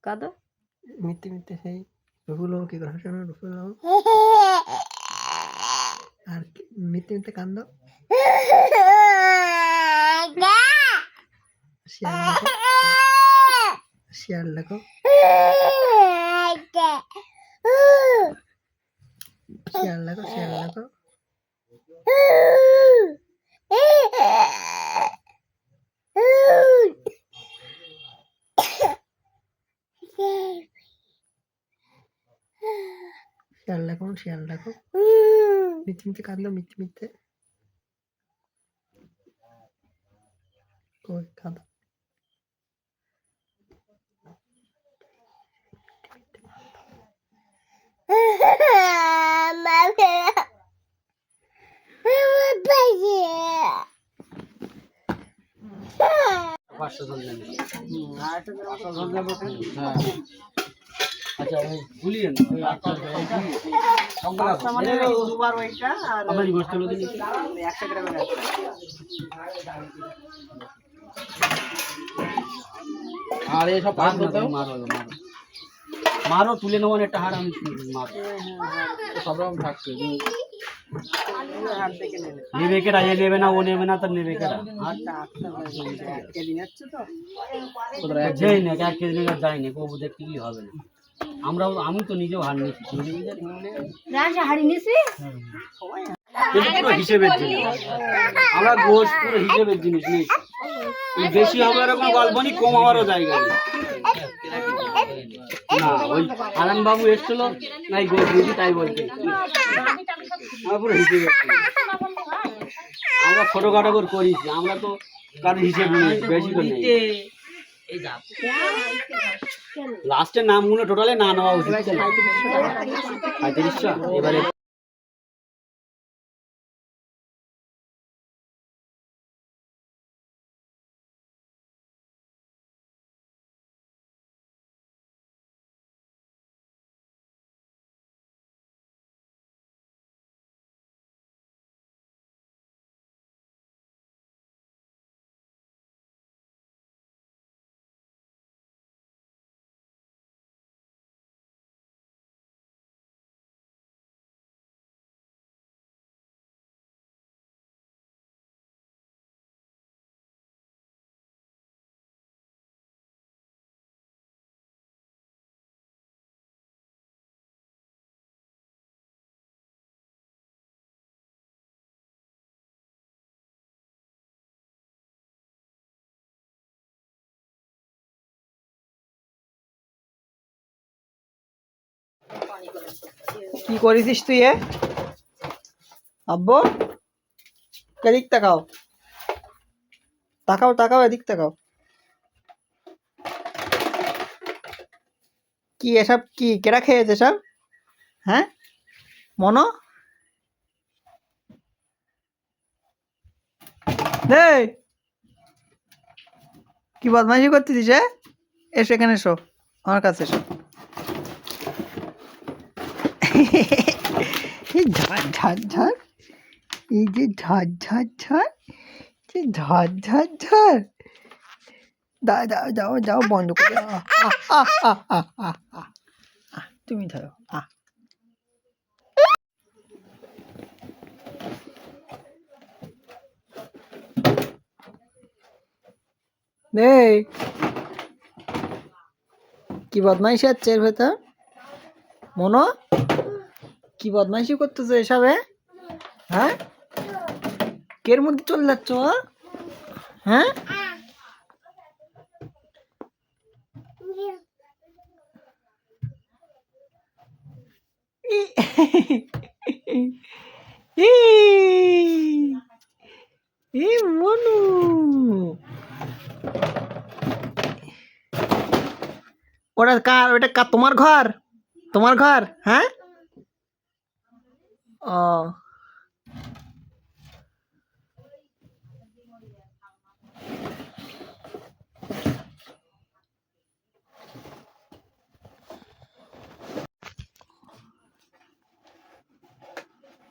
কাঁদো মিথ্যে মিথ্যে সেই রুহুল কি করে হাসে না রুহুল আর মিথ্যে মিথ্যে কান্দো শিয়াল দেখো শিয়াল দেখো শিয়াল দেখো শিয়াল দেখো শিয়াল দেখো মিথ্যে মিথ্যে কান্দো মিথ্যে মিথ্যে কই কাঁদো আরে সব মারো তুলে নেবো একটা হার আমি মারো সব রকম থাকছে নেবে কেটা এ নেবে না ও নেবে না তার নেবে কেটা যাই না 1 কেজি নিয়ে যাই না কবু দেখতে কি হবে না আমি তো নিজেও হার নিয়েছি পুরো হিসেবের জিনিস আমরা গোশ পুরো হিসেবের জিনিস নেই বেশি হবে এরকম গল্প নেই কম হওয়ারও জায়গা নেই না ওই আনন্দ বাবু এসছিল নাই গোশ বুঝি তাই বলতে আমরা পুরো হিসেবের আমরা ছোটখাটো করে করিস আমরা তো কারো হিসেব নেই বেশি করে নেই লাস্টের নামগুলো টোটালে না নেওয়া উচিত 3500 এবারে কি করেছিস তুই আব্বু এদিক তাকাও তাকাও তাকাও এদিক তাকাও কি এসব কি কেডা খেয়েছে সব হ্যাঁ মনো এই কি বদমাইশি করতেছিস এসো এখানে এসো আমার কাছে এসো এই ঝাড় ঝাড় ঝাড় এই যে ঝাড় ঝাড় ঝাড় যে ঝাড় ঝাড় ঝাড় দাও দাও যাও যাও বন্ধ করে তুমি ধরো এই কি বদমাইশি হচ্ছে এর ভেতর মনো কি বদমাইশি করতেছো এসবে হ্যাঁ কের মধ্যে চলে যাচ্ছ হ্যাঁ মনু ওটা কার ওটা কার তোমার ঘর হ্যাঁ ও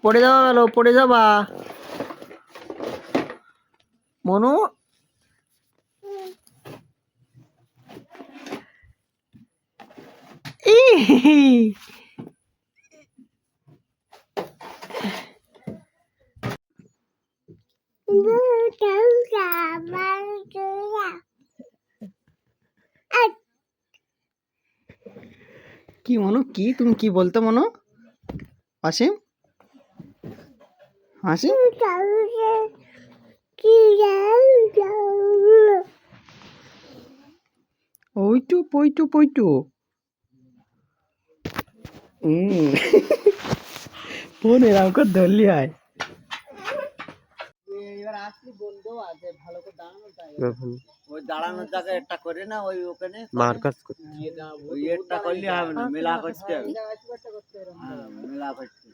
পড়ে যাবা গেল পড়ে যাবা মনু কি মনো, কি তুমি কি বলতে মনো? অসীম, অসীম, ওইটু পইটু পইটু। ফোন এরকম করে ধরলি হয়। ওই দাঁড়ানোর জায়গায় একটা করে না, ওই ওখানে মার্কাস ওই একটা করলে হবে না, মেলা করতে হবে। হ্যাঁ, মেলা করতে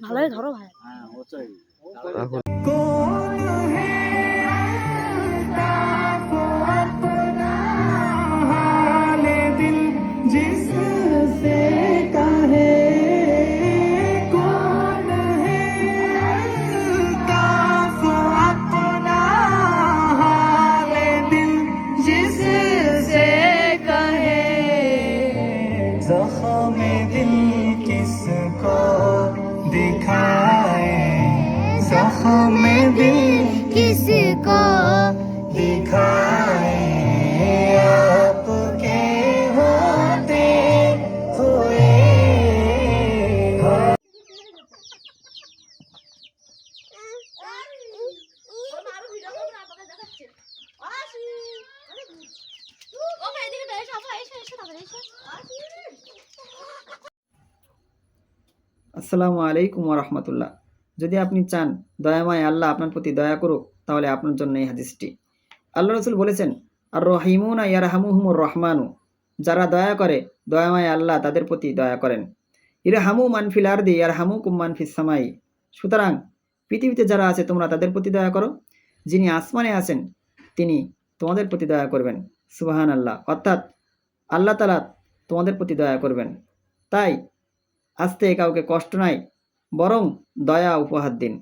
ভালোই ধরো ভাই। হ্যাঁ, ওটাই। ज़ख्म दिल किसको दिखाए, ज़ख्म दिल किसको दिखाए, आपके होते हुए। আসসালামু আলাইকুম ওয়া রাহমাতুল্লাহ। যদি আপনি চান দয়াময় আল্লাহ আপনার প্রতি দয়া করুক, তাহলে আপনার জন্য এই হাদিসটি। আল্লাহ রাসূল বলেছেন, আর রহিমুনা ইয়ারহামুহুমুর রহমানু, যারা দয়া করে দয়াময় আল্লাহ তাদের প্রতি দয়া করেন। ইরহামু মান ফিল আরদি ইয়ারহামুকুম মান ফিস সামাই। সুতরাং পৃথিবীতে যারা আছে তোমরা তাদের প্রতি দয়া করো, যিনি আসমানে আছেন তিনি তোমাদের প্রতি দয়া করবেন। সুবহানাল্লাহ। অর্থাৎ আল্লাহ তাআলা তোমাদের প্রতি দয়া করবেন। তাই আসতে কাউকে কষ্ট নাই, বরং দয়া উপহার দিন।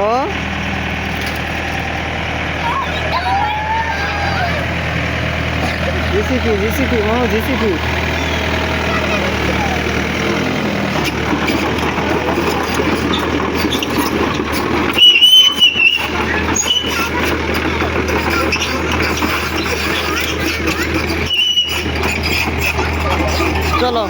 ও জিসিপি জিসিপি মনো জিসিপি। চলো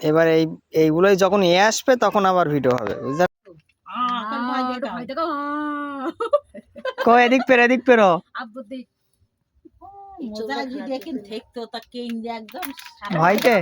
এবার এইগুলোই যখন আসবে তখন আবার ভিডিও হবে, বুঝলে? এদিক পেরো এদিক পেরো। ভয়তে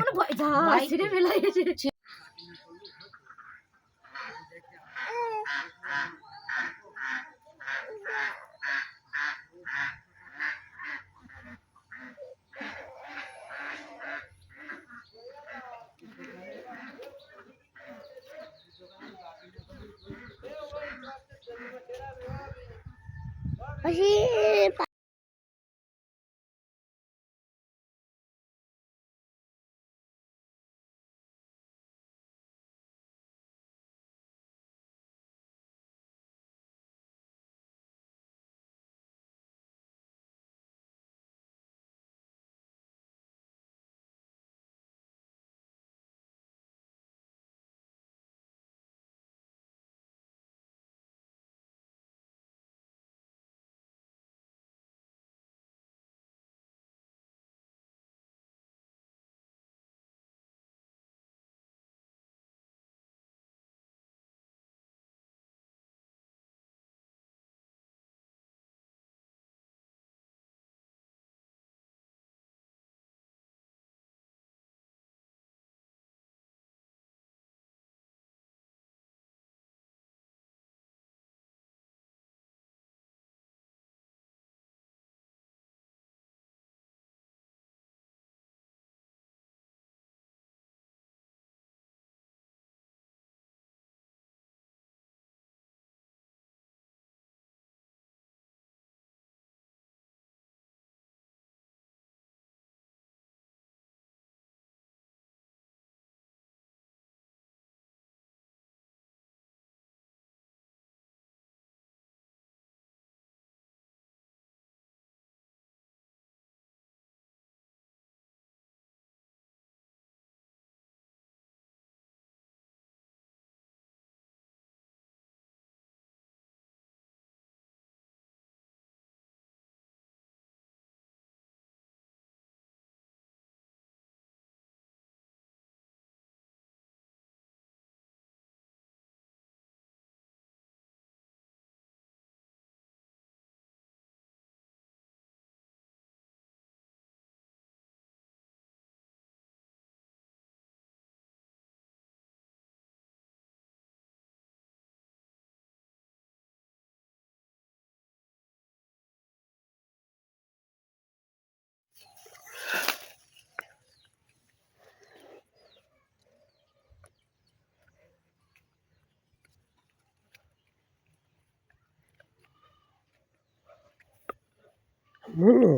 মুনু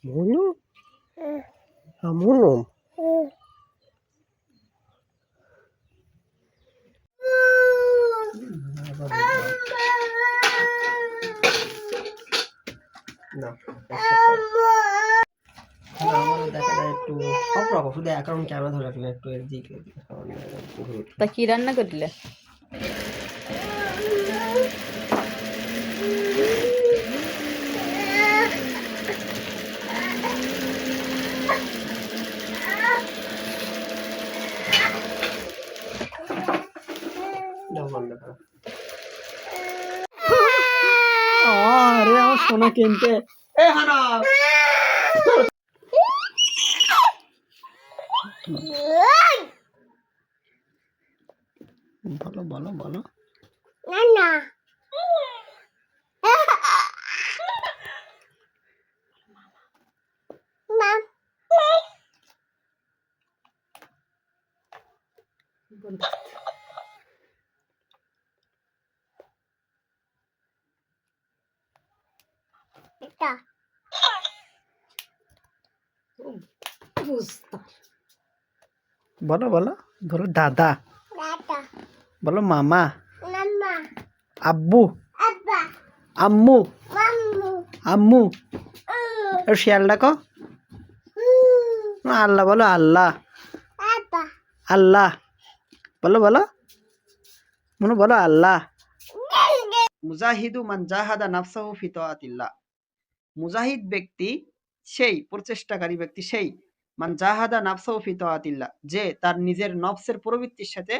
মুনু মুনু না আমার দেখা যায় একটু সব রকম শুধু অ্যাকাউন্ট ক্যামেরা ধরে রাখলে একটু এদিকে তা কি রান্না করলে? বন্ধ করো আরে আমার সোনা কিনতে এ হানা বলো বলো বলো বলো বলো বলো দাদা বলো মামা আব্বু আম্মু আম্মু আর শিয়াল ডাকো আল্লাহ বলো আল্লাহ আল্লাহ বলো বলো মনে বলো আল্লাহ মুজাহিদু মান জাহাদা নাফসাহু ফি তাআতিল্লাহ মুজাহিদ ব্যক্তি সেই প্রচেষ্টাকারী ব্যক্তি সেই মান জাহাদা নাফসাহু ফি তাআতিল্লাহ যে তার নিজের নফসের প্রবৃত্তির সাথে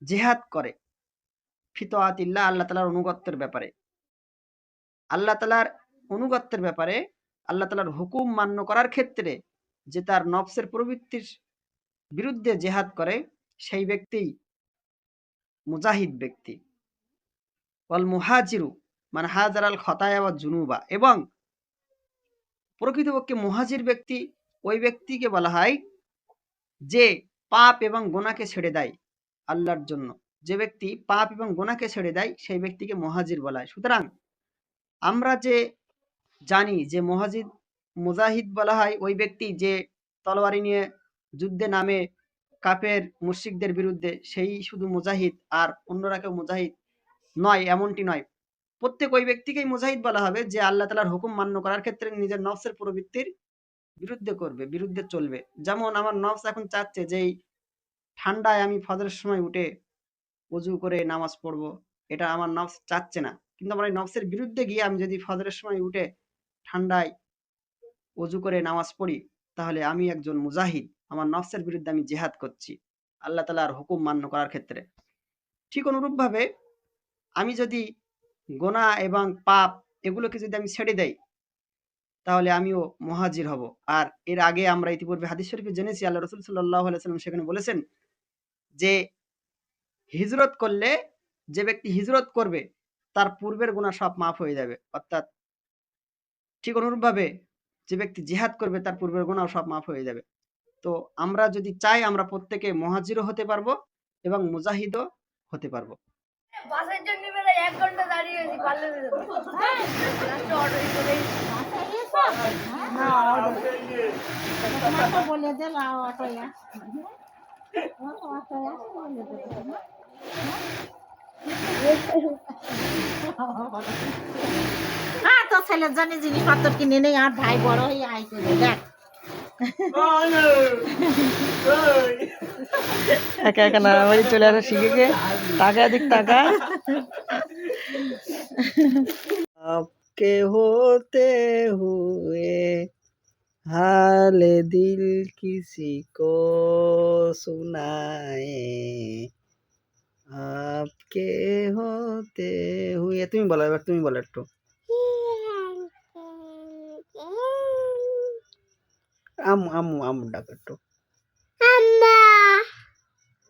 জিহাদ করে ফি তাআতিল্লাহ আল্লাহ তাআলার অনুগত্যের ব্যাপারে আল্লাহ তাআলার অনুগত্যের ব্যাপারে আল্লাহ তাআলার হুকুম মান্য করার ক্ষেত্রে যে তার নফসের প্রবৃত্তির বিরুদ্ধে জিহাদ করে সেই ব্যক্তি মুজাহিদ ব্যক্তি ওয়াল মুহাজিরু মান হাজারাল খতায়া ওয়াজ জুনুবা এবং প্রকৃতপক্ষে মুহাজির ব্যক্তি ওই ব্যক্তিকে বলা হয় যে পাপ এবং গুনাহকে ছেড়ে দেয় আল্লাহর জন্য যে ব্যক্তি পাপ এবং গুনাহকে ছেড়ে দেয় সেই ব্যক্তিকে মুহাজির বলা হয় সুতরাং আমরা যে জানি যে মুজাহিদ বলা হয় ওই ব্যক্তি যে তলোয়ারি নিয়ে যুদ্ধে নামে কাফের মুশরিকদের বিরুদ্ধে সেই শুধু মুজাহিদ আর অন্যরা কেউ মুজাহিদ নয় এমনটি নয় প্রত্যেক ওই ব্যক্তিকেই মুজাহিদ বলা হবে যে আল্লাহ তাআলার হুকুম মান্য করার ক্ষেত্রে নিজের নফসের প্রবৃত্তির বিরুদ্ধে চলবে যেমন আমার নফস এখন চাচ্ছে যে এই ঠান্ডায় আমি ফজরের সময় উঠে ওযু করে নামাজ পড়বো এটা আমার নফস চাচ্ছে না কিন্তু আমার এই নফসের বিরুদ্ধে গিয়ে আমি যদি ফজরের সময় উঠে ঠান্ডায় ওযু করে নামাজ পড়ি তাহলে আমি একজন মুজাহিদ আমার নফসের বিরুদ্ধে আমি জিহাদ করছি আল্লাহ তাআলার হুকুম মান্য করার ক্ষেত্রে ঠিক অনুরূপভাবে আমি যদি গুনাহ এবং পাপ এগুলোকে যদি আমি ছেড়ে দেই তাহলে আমিও মুহাজির হব আর এর আগে আমরা ইতিপূর্বে হাদিস শরীফে জেনেছি আল্লাহ রাসূল সাল্লাল্লাহু আলাইহি ওয়াসাল্লাম সেখানে বলেছেন যে হিজরত করলে যে ব্যক্তি হিজরত করবে তার পূর্বের গুনাহ সব মাফ হয়ে যাবে অর্থাৎ ঠিক অনুরূপভাবে যে ব্যক্তি জিহাদ করবে তার পূর্বের গুনাহ সব মাফ হয়ে যাবে তো আমরা যদি চাই আমরা প্রত্যেকে মুহাজিরও হতে পারবো এবং মুজাহিদও হতে পারবো বাসের জন্য বেলা 1 ঘন্টা দাঁড়িয়ে আছি পারলে হ্যাঁ লাস্টে অটো করে বলে দে অটো বলে হ্যাঁ তো ছেলের জন্য জিনিসপত্র কিনে নেই আর ভাই বড় হয়ে আয় করে দেখ একা একা না বাড়ি চলে আসা শিখে গে টাকা দিক টাকা आपके होते हुए हाल दिल किसी को सुनाए आपके होते हुए তুমি বলো এবার তুমি বলো একটু আম্মু আম্মু আম্মু ডাকো একটু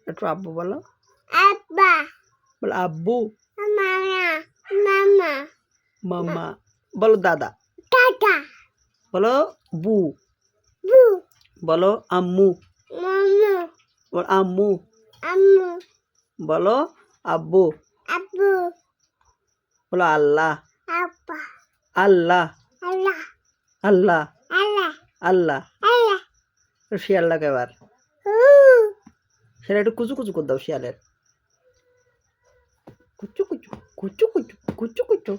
একটু আব্বু বলো বলো আব্বু মামা বলো দাদা বলো বু বলো আম্মু বলো আম্মু বলো আব্বু বলো আল্লাহ আল্লাহ আল্লাহ আল্লাহ শিয়ালটাকে এবার সেটা একটু কুচু কুচু করে দাও শিয়ালের কুচু কুচু কুচু কুচু কুচু কুচু